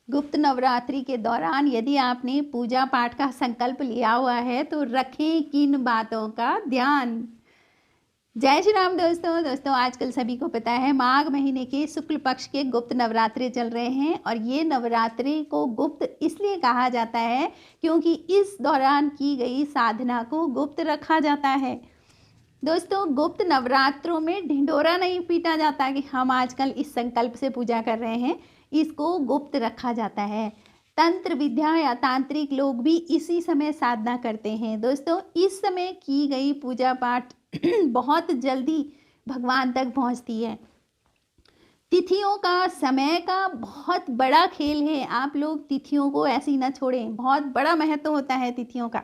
गुप्त नवरात्रि के दौरान यदि आपने पूजा पाठ का संकल्प लिया हुआ है तो रखें किन बातों का ध्यान। जय श्री राम दोस्तों आजकल सभी को पता है माघ महीने के शुक्ल पक्ष के गुप्त नवरात्रि चल रहे हैं और ये नवरात्रि को गुप्त इसलिए कहा जाता है क्योंकि इस दौरान की गई साधना को गुप्त रखा जाता है। दोस्तों, गुप्त नवरात्रों में ढिंढोरा नहीं पीटा जाता कि हम आजकल इस संकल्प से पूजा कर रहे हैं, इसको गुप्त रखा जाता है। तंत्र विद्या या तांत्रिक लोग भी इसी समय साधना करते हैं। दोस्तों, इस समय की गई पूजा पाठ बहुत जल्दी भगवान तक पहुंचती है। तिथियों का, समय का बहुत बड़ा खेल है। आप लोग तिथियों को ऐसी न छोड़ें, बहुत बड़ा महत्व होता है तिथियों का।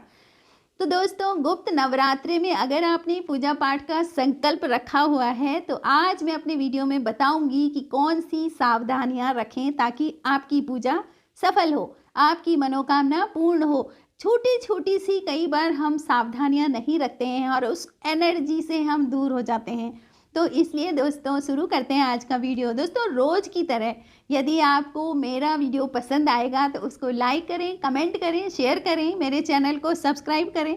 तो दोस्तों, गुप्त नवरात्रि में अगर आपने पूजा पाठ का संकल्प रखा हुआ है तो आज मैं अपने वीडियो में बताऊंगी कि कौन सी सावधानियां रखें ताकि आपकी पूजा सफल हो, आपकी मनोकामना पूर्ण हो। छोटी छोटी सी कई बार हम सावधानियां नहीं रखते हैं और उस एनर्जी से हम दूर हो जाते हैं। तो इसलिए दोस्तों शुरू करते हैं आज का वीडियो। दोस्तों, रोज़ की तरह यदि आपको मेरा वीडियो पसंद आएगा तो उसको लाइक करें, कमेंट करें, शेयर करें, मेरे चैनल को सब्सक्राइब करें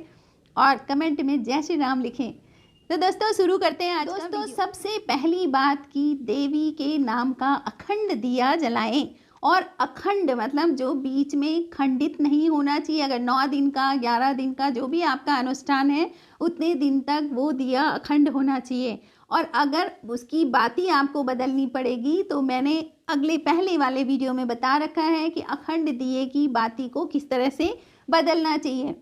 और कमेंट में जय श्री राम लिखें। तो दोस्तों शुरू करते हैं आज का वीडियो। सबसे पहली बात कि देवी के नाम का अखंड दिया जलाएं। और अखंड मतलब जो बीच में खंडित नहीं होना चाहिए। अगर 9 दिन का, 11 दिन का जो भी आपका अनुष्ठान है उतने दिन तक वो दिया अखंड होना चाहिए। और अगर उसकी बाती आपको बदलनी पड़ेगी तो मैंने पहले वाले वीडियो में बता रखा है कि अखंड दिए की बाती को किस तरह से बदलना चाहिए।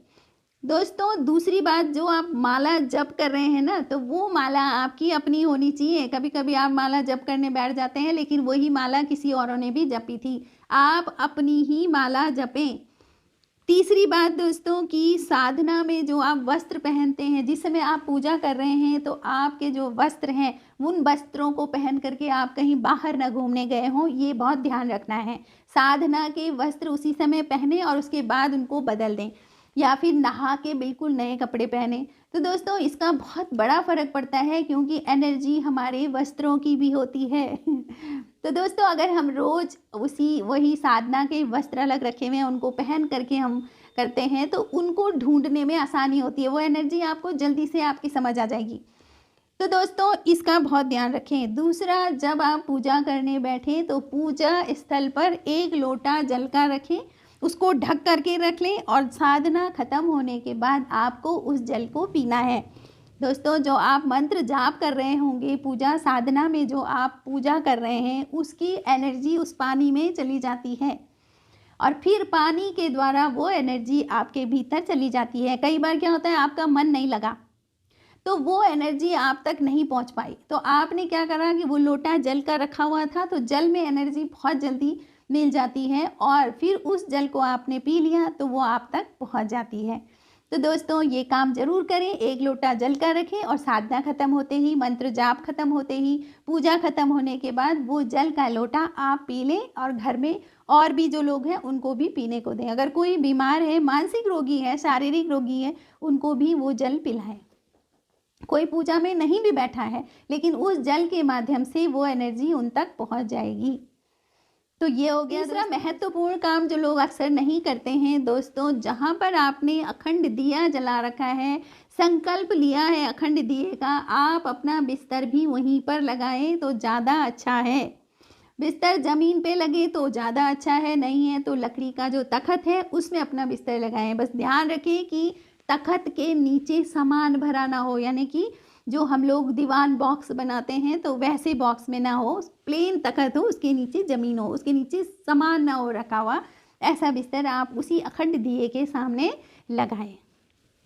दोस्तों, दूसरी बात, जो आप माला जप कर रहे हैं ना, तो वो माला आपकी अपनी होनी चाहिए। कभी कभी आप माला जप करने बैठ जाते हैं लेकिन वही माला किसी औरों ने भी जपी थी। आप अपनी ही माला जपें। तीसरी बात दोस्तों कि साधना में जो आप वस्त्र पहनते हैं, जिस समय आप पूजा कर रहे हैं तो आपके जो वस्त्र हैं उन वस्त्रों को पहन करके आप कहीं बाहर न घूमने गए हों, ये बहुत ध्यान रखना है। साधना के वस्त्र उसी समय पहने और उसके बाद उनको बदल दें या फिर नहा के बिल्कुल नए कपड़े पहने। तो दोस्तों, इसका बहुत बड़ा फ़र्क पड़ता है क्योंकि एनर्जी हमारे वस्त्रों की भी होती है। तो दोस्तों, अगर हम रोज़ वही साधना के वस्त्र अलग रखे हुए हैं उनको पहन करके हम करते हैं तो उनको ढूंढने में आसानी होती है। वो एनर्जी आपको जल्दी से आपकी समझ आ जाएगी। तो दोस्तों, इसका बहुत ध्यान रखें। दूसरा, जब आप पूजा करने बैठें तो पूजा स्थल पर 1 लोटा जल का रखें, उसको ढक करके रख लें और साधना खत्म होने के बाद आपको उस जल को पीना है। दोस्तों, जो आप मंत्र जाप कर रहे होंगे, पूजा साधना में जो आप पूजा कर रहे हैं उसकी एनर्जी उस पानी में चली जाती है और फिर पानी के द्वारा वो एनर्जी आपके भीतर चली जाती है। कई बार क्या होता है, आपका मन नहीं लगा तो वो एनर्जी आप तक नहीं पहुंच पाई। तो आपने क्या करा कि वो लोटा जल का रखा हुआ था तो जल में एनर्जी बहुत जल्दी मिल जाती है और फिर उस जल को आपने पी लिया तो वो आप तक पहुंच जाती है। तो दोस्तों, ये काम जरूर करें। 1 लोटा जल का रखें और साधना खत्म होते ही, मंत्र जाप खत्म होते ही, पूजा खत्म होने के बाद वो जल का लोटा आप पी लें और घर में और भी जो लोग हैं उनको भी पीने को दें। अगर कोई बीमार है, मानसिक रोगी है, शारीरिक रोगी है, उनको भी वो जल पिलाएं। कोई पूजा में नहीं भी बैठा है लेकिन उस जल के माध्यम से वो एनर्जी उन तक पहुंच जाएगी। तो ये हो गया। दूसरा महत्वपूर्ण काम जो लोग अक्सर नहीं करते हैं दोस्तों, जहाँ पर आपने अखंड दिया जला रखा है, संकल्प लिया है अखंड दिए का, आप अपना बिस्तर भी वहीं पर लगाएं तो ज़्यादा अच्छा है। बिस्तर ज़मीन पे लगे तो ज़्यादा अच्छा है, नहीं है तो लकड़ी का जो तख्त है उसमें अपना बिस्तर लगाएं। बस ध्यान रखें कि तख्त के नीचे सामान भरा ना हो, यानी कि जो हम लोग दीवान बॉक्स बनाते हैं तो वैसे बॉक्स में ना हो, प्लेन तख्त हो, उसके नीचे ज़मीन हो, उसके नीचे सामान ना हो रखा हुआ, ऐसा बिस्तर आप उसी अखंड दिए के सामने लगाएं।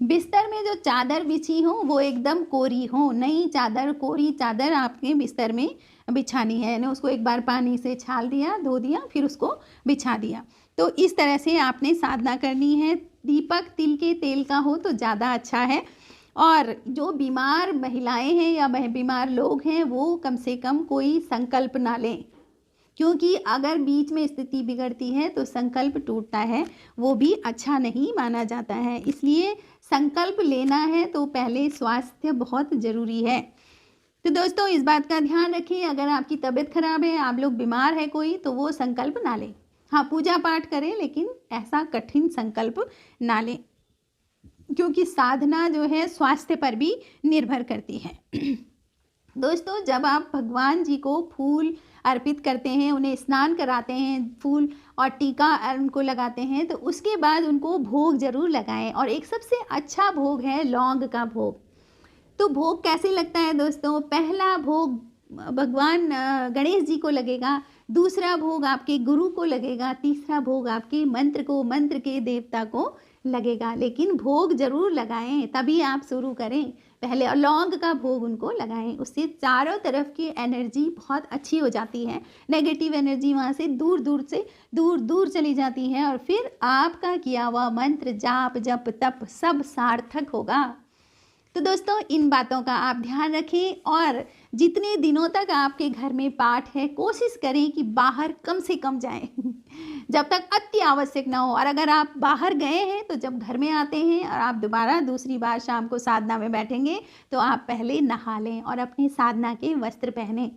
बिस्तर में जो चादर बिछी हो वो एकदम कोरी हो, नई चादर, कोरी चादर आपके बिस्तर में बिछानी है। यानी उसको एक बार पानी से छाल दिया, धो दिया, फिर उसको बिछा दिया। तो इस तरह से आपने साधना करनी है। दीपक तिल के तेल का हो तो ज़्यादा अच्छा है। और जो बीमार महिलाएं हैं या बीमार लोग हैं वो कम से कम कोई संकल्प ना लें, क्योंकि अगर बीच में स्थिति बिगड़ती है तो संकल्प टूटता है, वो भी अच्छा नहीं माना जाता है। इसलिए संकल्प लेना है तो पहले स्वास्थ्य बहुत ज़रूरी है। तो दोस्तों, इस बात का ध्यान रखें, अगर आपकी तबीयत खराब है, आप लोग बीमार है कोई, तो वो संकल्प ना लें। हाँ, पूजा पाठ करें लेकिन ऐसा कठिन संकल्प ना लें, क्योंकि साधना जो है स्वास्थ्य पर भी निर्भर करती है। दोस्तों, जब आप भगवान जी को फूल अर्पित करते हैं, उन्हें स्नान कराते हैं, फूल और टीका उनको लगाते हैं, तो उसके बाद उनको भोग ज़रूर लगाएं। और एक सबसे अच्छा भोग है लौंग का भोग। तो भोग कैसे लगता है दोस्तों? पहला भोग भगवान गणेश जी को लगेगा, दूसरा भोग आपके गुरु को लगेगा, तीसरा भोग आपके मंत्र के देवता को लगेगा। लेकिन भोग ज़रूर लगाएं, तभी आप शुरू करें। पहले लौंग का भोग उनको लगाएं, उससे चारों तरफ की एनर्जी बहुत अच्छी हो जाती है। नेगेटिव एनर्जी वहाँ से दूर दूर चली जाती है और फिर आपका किया हुआ मंत्र, जाप, जप, तप सब सार्थक होगा। तो दोस्तों, इन बातों का आप ध्यान रखें और जितने दिनों तक आपके घर में पाठ है, कोशिश करें कि बाहर कम से कम जाएं जब तक अति आवश्यक ना हो। और अगर आप बाहर गए हैं तो जब घर में आते हैं और आप दोबारा दूसरी बार शाम को साधना में बैठेंगे तो आप पहले नहा लें और अपनी साधना के वस्त्र पहनें।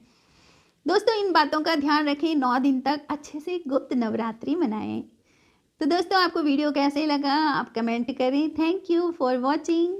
दोस्तों, इन बातों का ध्यान रखें, 9 दिन तक अच्छे से गुप्त नवरात्रि मनाएं। तो दोस्तों, आपको वीडियो कैसे लगा आप कमेंट करें। Thank you for watching.